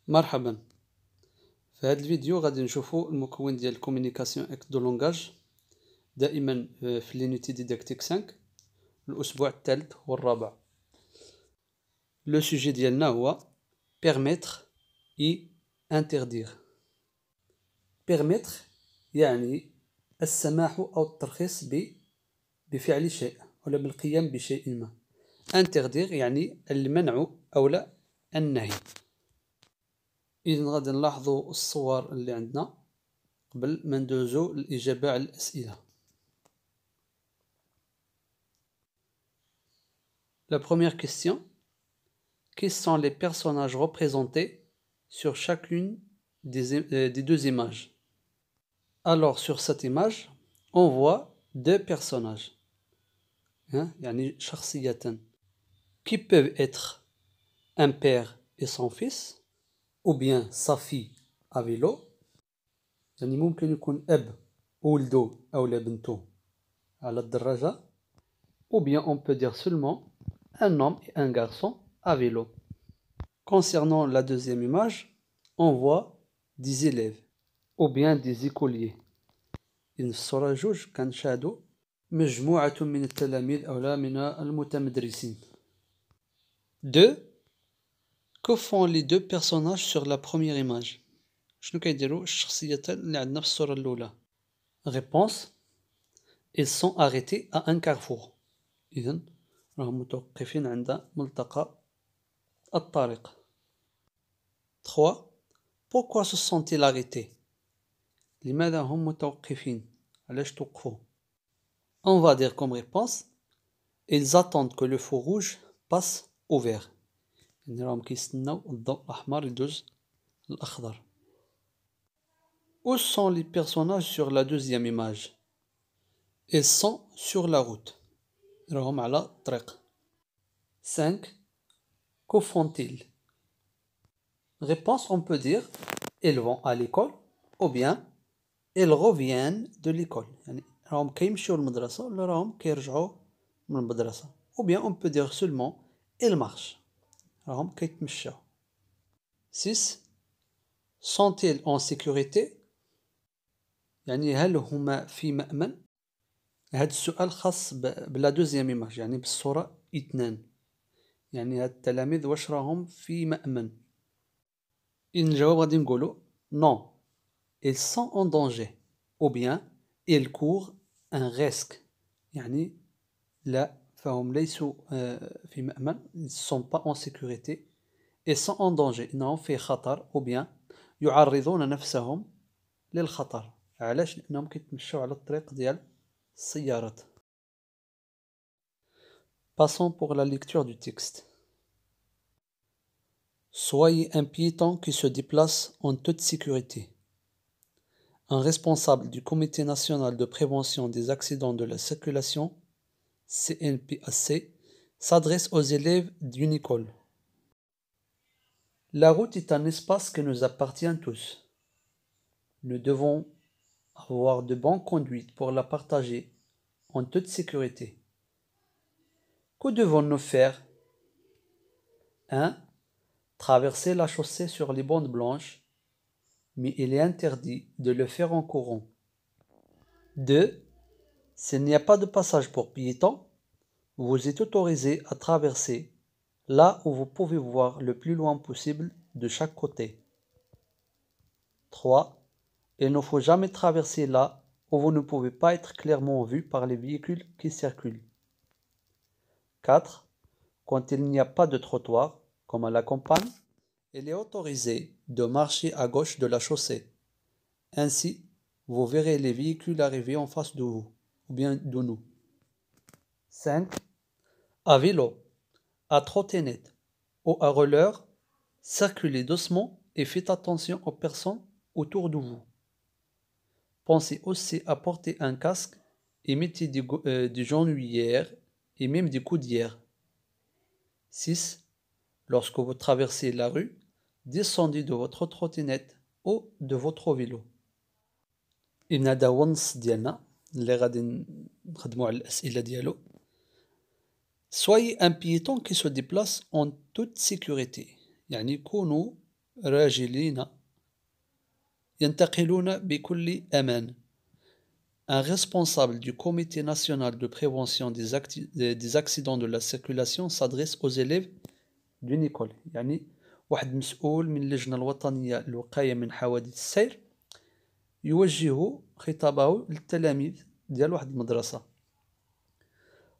مرحبا. في هذا الفيديو غادي نشوفوا المكون ديال الكومونيكاسيون اكت دو لونغاج دائما في لينيتي ديداكتيك 5 الاسبوع الثالث والرابع. لو سوجي ديالنا هو permettre et interdire. permettre يعني السماح او الترخيص بفعل شيء ولا بالقيام بشيء ما. interdire يعني المنع او لا النهي. إذن غادي نلاحظوا الصور اللي عندنا قبل ما ندوزو الإجابة على الأسئلة. La première question. Qui sont les personnages représentés sur chacune des deux images? Alors, sur cette image, on voit deux personnages. يعني شخصيتان. Qui peuvent être un père et son fils, ou bien sa fille à vélo. يعني ممكن يكون أب وولده أو بنته على الدراجة. Ou bien on peut dire seulement un homme et un garçon à vélo. Concernant la deuxième image, on voit des élèves ou bien des écoliers. إن في الصورة جوج كنشاهدوا مجموعة من التلاميذ أو لا من المتمدرسين. 2. Que font les deux personnages sur la première image? شنو كيديروا الشخصيتان اللي عندنا في الصورة الأولى؟ Réponse. Ils sont arrêtés à un carrefour. إذن راهم متوقفين عند ملتقى الطريق. 3. Pourquoi se sont-ils arrêtés? لماذا هم متوقفين؟ علاش توقفوا؟ On va dire comme réponse. Ils attendent que le feu rouge passe au vert. يعني راهم كيستناو الضوء الأحمر يدوز الأخضر. Où sont les personnages sur la deuxième image? Ils sont sur la route. راهم على الطريق. 5. Que font-ils? Réponse, on peut dire ils vont à l'école ou bien ils reviennent de l'école. يعني راهم كيمشيو للمدرسة ولا راهم كيرجعوا من المدرسة. Ou bien on peut dire seulement ils marchent. راهم كيتمشاو. 6. Sont-ils en sécurité? يعني هل هما في مأمن؟ هذا السؤال خاص بلا دوزيام ايماج يعني بالصورة 2. يعني هاد التلاميذ واش راهم في مأمن؟ إن الجواب غادي نقولو non. Ils sont en danger. Ou bien ils courent un risque. يعني لا فهم ليسوا في مأمن. Ils ne sont pas en sécurité. Ils sont en danger. إنهم في خطر. Ou bien يعرضون نفسهم للخطر. علاش؟ لأنهم كيتمشوا على الطريق ديال السيارات. Passons pour la lecture du texte. Soyez un piéton qui se déplace en toute sécurité. Un responsable du Comité national de prévention des accidents de la circulation, CNPAC, s'adresse aux élèves d'une école. La route est un espace qui nous appartient tous. Nous devons avoir de bonnes conduites pour la partager en toute sécurité. Que devons-nous faire? 1. Traverser la chaussée sur les bandes blanches, mais il est interdit de le faire en courant. 2. S'il n'y a pas de passage pour piétons, vous êtes autorisé à traverser là où vous pouvez voir le plus loin possible de chaque côté. 3. Il ne faut jamais traverser là où vous ne pouvez pas être clairement vu par les véhicules qui circulent. 4. Quand il n'y a pas de trottoir, comme à la campagne, il est autorisé de marcher à gauche de la chaussée. Ainsi, vous verrez les véhicules arriver en face de vous, ou bien de nous. 5. À vélo, à trottinette ou à roller, circulez doucement et faites attention aux personnes autour de vous. Pensez aussi à porter un casque et mettez des genouillères et même des coudières. 6. Lorsque vous traversez la rue, descendez de votre trottinette ou de votre vélo. إن هذا هو النص ديالنا اللي غادي نخدمو على الأسئلة ديالو. Soyez un piéton qui se déplace en toute sécurité. يعني كونوا راجلين ينتقلون بكل أمان. Un responsable du Comité national de prévention des accidents de la circulation s'adresse aux élèves d'une école. يعني واحد مسؤول من اللجنة الوطنية للوقاية من حوادث السير يوجه خطابه للتلاميذ ديال واحد المدرسة.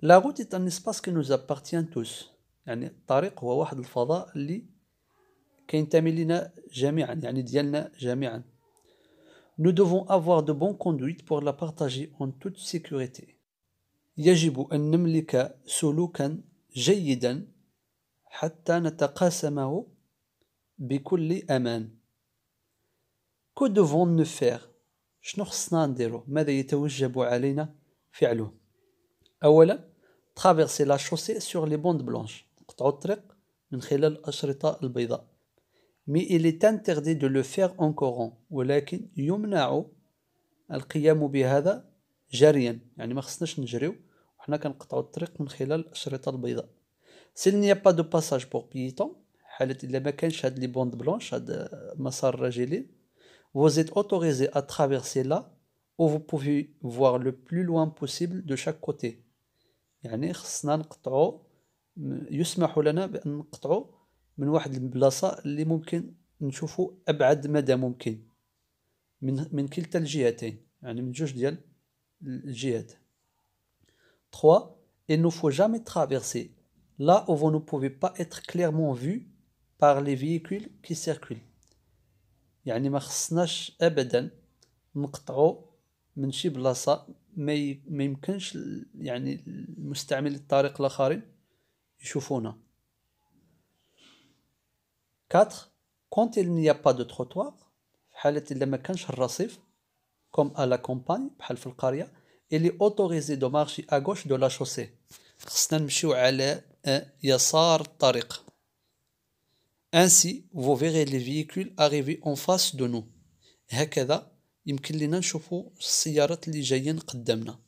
La route est un espace qui nous appartient tous. يعني الطريق هو واحد الفضاء اللي كينتمي لنا جميعا، يعني ديالنا جميعا. Nous devons avoir de bonnes conduites pour la partager en toute sécurité. يجب أن نملك سلوكا جيدا حتى نتقاسمه بكل أمان. Que devons-nous faire؟ شنو خصنا نديرو؟ ماذا يتوجب علينا فعله؟ أولا traverser la chaussée sur les bandes blanches. نقطعو الطريق من خلال الأشرطة البيضاء. Mais il est interdit de le faire en courant. ولكن يمنع القيام بهذا جريا، يعني ما خصناش نجريو وحنا كنقطعو الطريق من خلال الأشرطة البيضاء. S'il n'y a pas de passage pour piétons، حالة إلا ما كانش هاد لي بوند بلونش، هاد مسار الراجلين، vous êtes autorisé à traverser là où vous pouvez voir le plus loin possible de chaque côté. يعني خصنا نقطعو، يسمح لنا بأن نقطعو من واحد البلاصة اللي ممكن نشوفو أبعد مدى ممكن من كلتا الجهتين، يعني من جوج ديال الجهات. 3. Il ne faut jamais traverser là où vous ne pouvez pas être clairement vu par les véhicules qui circulent. يعني ما خصناش أبدا نقطعو من شي بلاصة ما يمكنش يعني المستعمل الطريق الآخرين يشوفونا. 4. Quand il n'y a pas de trottoir، في حالة إلا ما كانش الرصيف comme à la campagne بحال في القرية، il est autorisé de marcher à gauche de la chaussée. خصنا نمشيو على يسار الطريق. Ainsi vous verrez les véhicules arriver en face de nous. هكذا يمكن لنا نشوفوا السيارات اللي جايين قدامنا.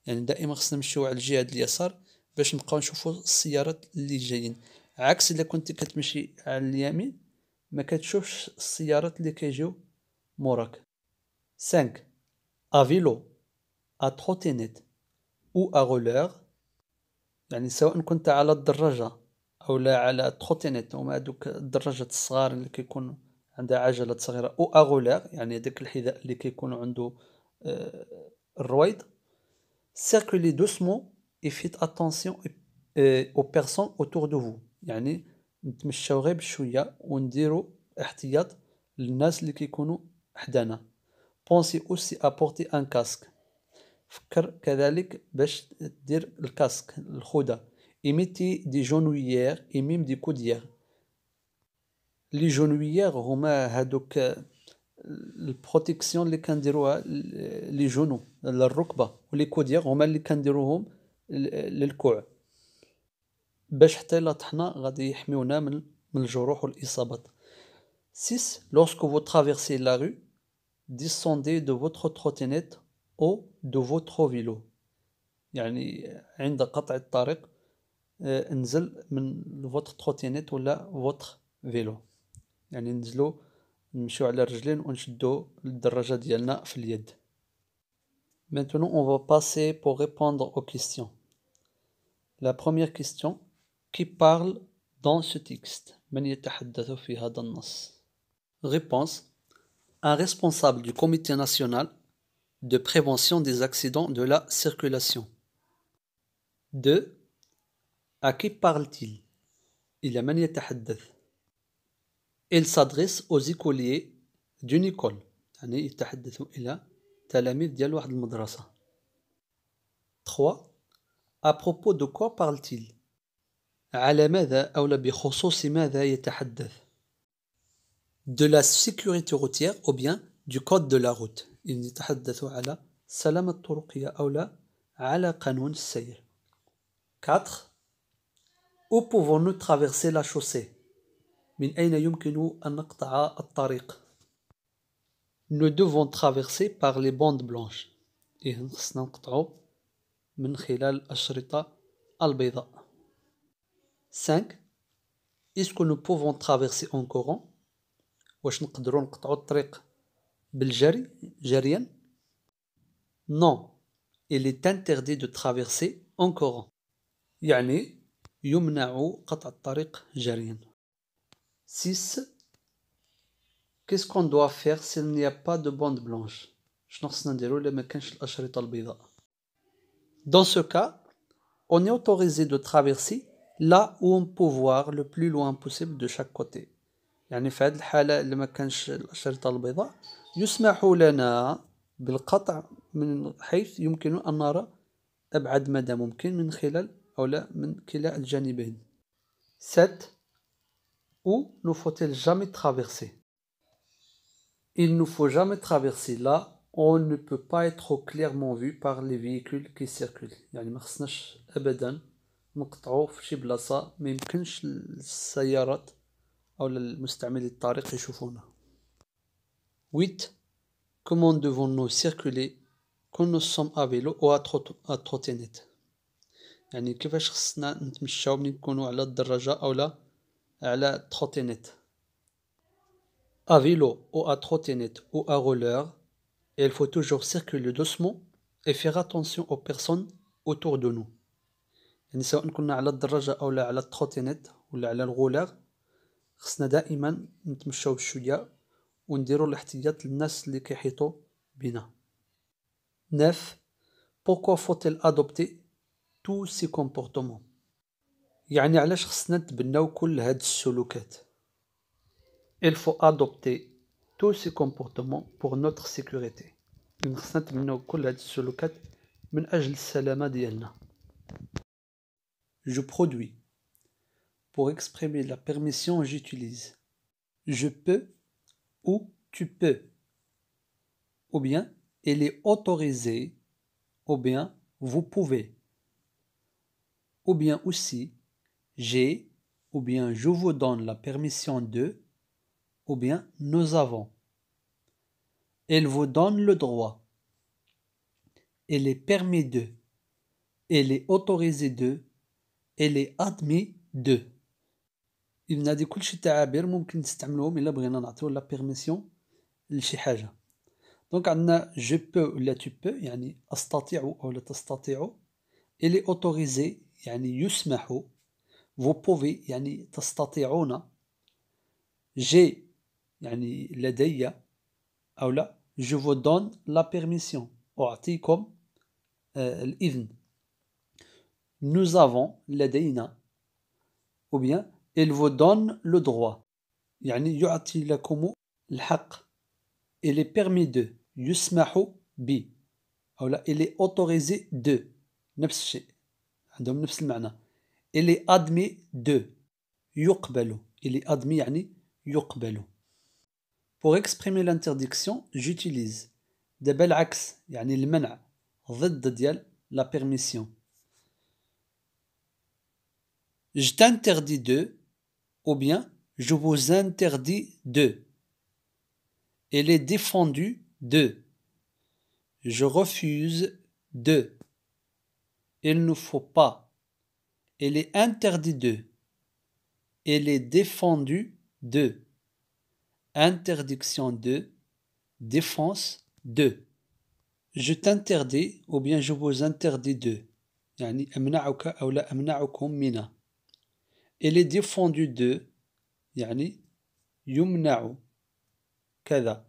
يعني دائما خصنا نمشيو على الجهة اليسار باش نبقاو نشوفوا السيارات اللي جايين، عكس الا كنت كتمشي على اليمين ما كتشوفش السيارات اللي كيجيو موراك. 5. À vélo, à trottinette ou à roller، يعني سواء كنت على الدراجة أو لا على تروتينيت، هما هادوك الدراجات الصغار اللي كيكون عندها عجلة صغيرة، أو أغولار يعني هداك الحذاء اللي كيكون عنده الرويض. Circulez doucement et faites attention aux personnes autour de vous، يعني نتمشاو غير بشوية ونديرو احتياط للناس اللي كيكونوا حدانا. Pensez aussi à porter un casque، فكر كذلك باش دير الكاسك الخوذة. Et mettez des genouillères et même des coudières. لي جونويير هما هادوك البروتيكسيون اللي كنديروها لي جونو للركبة، ولي كوديير هما اللي كنديروهم للكوع باش حتى إلا طحنا غادي يحميونا من الجروح والإصابات. 6. Lorsque vous traversez la rue, descendez de votre trottinette ou de votre vélo. يعني عند قطع الطريق نزل من votre trottinette ولا votre vélo، يعني ننزلو نمشيو على الرجلين ونشدو الدراجة ديالنا في اليد. Maintenant on va passer pour répondre aux questions. La première question: qui parle dans ce texte؟ من يتحدث في هذا النص؟ Réponse: un responsable du Comité national de prévention des accidents de la circulation. 2. À qui parle-t-il؟ إلى من يتحدث؟ Il s'adresse aux écoliers d'une école، يعني يتحدث إلى تلاميذ ديال واحد المدرسة. 3. À propos de quoi parle-t-il؟ على ماذا أو بخصوص ماذا يتحدث؟ De la sécurité routière ou bien du code de la route، يعني يتحدث على السلامة الطرقية أو لا على قانون السير. 4. Où pouvons-nous traverser la chaussée؟ من أين يمكن أن نقطع الطريق؟ Nous devons traverser par les bandes blanches، إيه خصنا نقطعو من خلال الأشرطة البيضاء. 5. Est-ce que nous pouvons traverser en courant؟ واش نقدروا نقطعوا الطريق بالجري جريا؟ Non, il est interdit de traverser en courant. يعني يمنع قطع الطريق جريا. 6. Qu'est-ce qu'on doit faire s'il n'y a pas de bande blanche? شنو خصنا نديرو إلا ما كانش الأشرطة البيضاء؟ Dans ce cas, on est autorisé de traverser là où on peut voir le plus loin possible de chaque côté. يعني في هذه الحالة اللي ما كانش الأشرطة البيضاء يسمح لنا بالقطع من حيث يمكن أن نرى أبعد مدى ممكن من خلال أو لا من كلا الجانبين. 7. Où ne faut-il jamais traverser? Il ne faut jamais traverser là on ne peut pas être clairement vu par les véhicules qui circulent. يعني ما خصناش أبدا نقطعو في شي بلاصة ما يمكنش السيارات أو المستعملي الطريق يشوفونا. 8. Comment devons-nous circuler quand nous sommes à vélo ou à trottinette? يعني كيفاش خصنا نتمشاو ملي نكونوا على الدراجة أو لا على trottinette. À vélo ou à trottinette ou à roller, il faut toujours circuler doucement et faire attention aux personnes autour de nous. يعني سواء كنا على الدراجة أو لا على التروتينيت ولا على الغولار خصنا دائما نتمشاو بشوية ونديرو الاحتياط للناس اللي كيحيطوا بنا. 9. Pourquoi faut-il adopter tous ces comportements? يعني علاش خصنا نتبناو كل هاد السلوكات؟ Il faut adopter tous ces comportements pour notre sécurité. خصنا نتبناو كل هاد السلوكات من أجل السلامة ديالنا. Je produis. Pour exprimer la permission, j'utilise je peux ou tu peux. Ou bien il est autorisé, ou bien vous pouvez. Ou bien aussi j'ai, ou bien je vous donne la permission de, ou bien nous avons. Il vous donne le droit. Il est permis de. Il est autorisé de. Il est admis de. إذن هذه كلشي تعابير ممكن نستعملوهم إلا بغينا نعطيو لا بيرميسيون لشي حاجة. دونك عندنا je peux ولا tu peux يعني أستطيع أو لا تستطيع. Il est autorisé يعني يسمح. Vous pouvez يعني تستطيعون. J'ai يعني لدي أو لا je vous donne la permission أعطيكم الإذن. Nous avons لدينا. Ou bien il vous donne le droit يعني يعطي لكم الحق. Il est permis de يسمح ب أو لا il est autorisé de نفس الشيء عندهم نفس المعنى. Il est admis de يقبل. Il est admis يعني يقبل. Pour exprimer l'interdiction j'utilise دابا العكس يعني المنع ضد ديال la permission. Je t'interdis de ou bien je vous interdis de. Il est défendu de. Je refuse de. Il ne faut pas. Il est interdit de. Il est défendu de. Interdiction de. Défense de. Je t'interdis ou bien je vous interdis de. يعني أمنعك أو لا أمنعكم منه. Il est défendu de يعني يمنع كذا.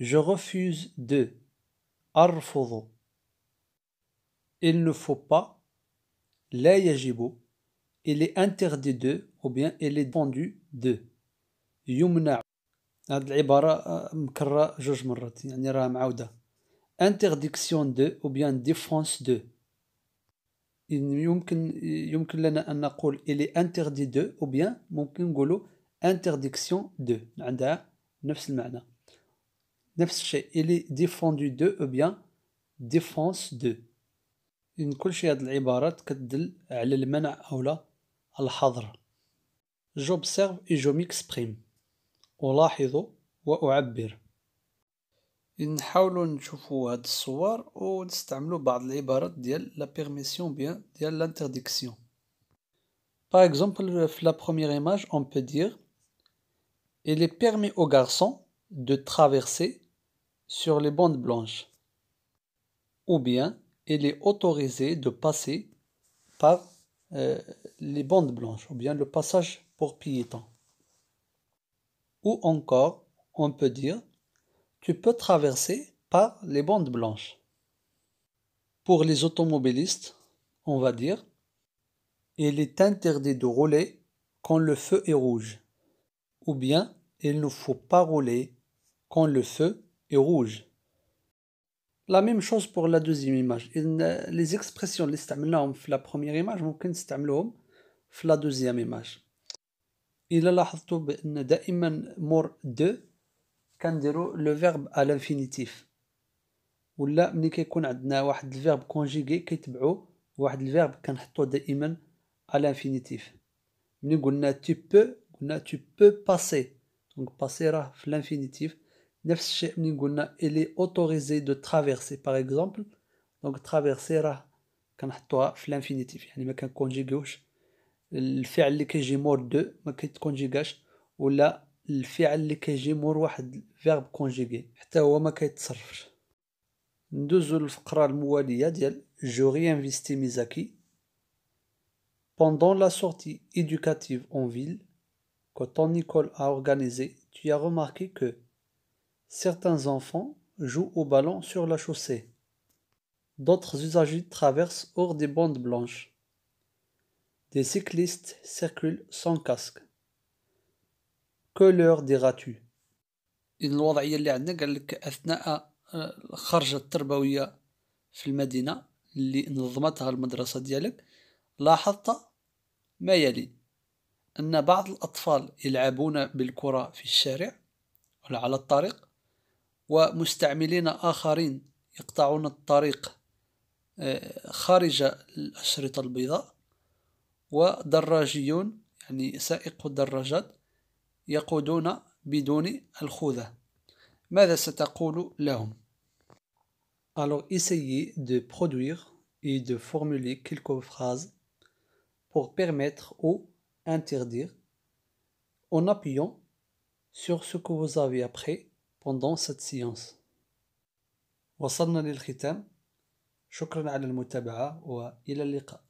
Je refuse de أرفض. Il ne faut pas لا يجب. Il est interdit de ou bien il est défendu de يمنع. هذه العبارة مكررة 2 مرات يعني راها معاودة. Interdiction de ou bien défense de. يمكن لنا أن نقول il est interdit de ou bien ممكن نقولوا interdiction de عندها نفس المعنى نفس الشيء. il est défendu de ou bien défense de. إن كل شيء هذه العبارات كتدل على المنع أو لا الحظر. j'observe et je m'exprime ألاحظ وأعبر. نحاولوا نشوفوا هاد الصور ونستعملوا بعض العبارات ديال لا بيرميسيون بيان ديال l'interdiction. Par exemple, في la première image, on peut dire Il est permis aux garçons de traverser sur les bandes blanches. Ou bien, il est autorisé de passer par les bandes blanches, ou bien le passage pour piétons. Ou encore, on peut dire, tu peux traverser par les bandes blanches. Pour les automobilistes, on va dire, il est interdit de rouler quand le feu est rouge. Ou bien, il ne faut pas rouler quand le feu est rouge. La même chose pour la deuxième image. Les expressions اللي استعملناهم في la première image ممكن نستعملوهم في la deuxième image. إلا لاحظتوا بأن دائما مور دو كنديروا لو فيرب à l'infinitif. ولا ملي كيكون عندنا واحد الفيرب كونجيغي كيتبعو واحد الفيرب كنحطوه دائما à l'infinitif. ملي قلنا tu peux قلنا tu peux passer. Donc passer راه في l'infinitif. نفس الشيء ملي قلنا il est autorisé de traverser par exemple. Donc traverser راه كنحطوها في l'infinitif. يعني ما كنكونجيغيوش الفعل اللي كيجي مور دو ما كيتكونجيغاش ولا الفعل اللي كيجي مور واحد فيرب كونجيغي حتى هو ما كيتصرفش. ندوزو للفقرة الموالية ديال جو réinvestis mes acquis. Pendant la sortie éducative en ville que ton école a organisée, tu as remarqué que certains enfants jouent au ballon sur la chaussée. D'autres usagers traversent hors des bandes blanches. Des cyclistes circulent sans casque. Que leur diras-tu؟ إذن الوضعية اللي عندنا قال لك أثناء الخرجة التربوية في المدينة اللي نظمتها المدرسة ديالك لاحظت ما يلي أن بعض الأطفال يلعبون بالكرة في الشارع ولا على الطريق ومستعملين آخرين يقطعون الطريق خارج الأشرطة البيضاء ودراجيون يعني سائقو الدراجات يقودون بدون الخوذة. ماذا ستقول لهم؟ Alors essayez de produire et de formuler quelques phrases pour permettre ou interdire en appuyant sur ce que vous avez appris pendant cette séance. وصلنا للختام. شكرا على المتابعة وإلى اللقاء.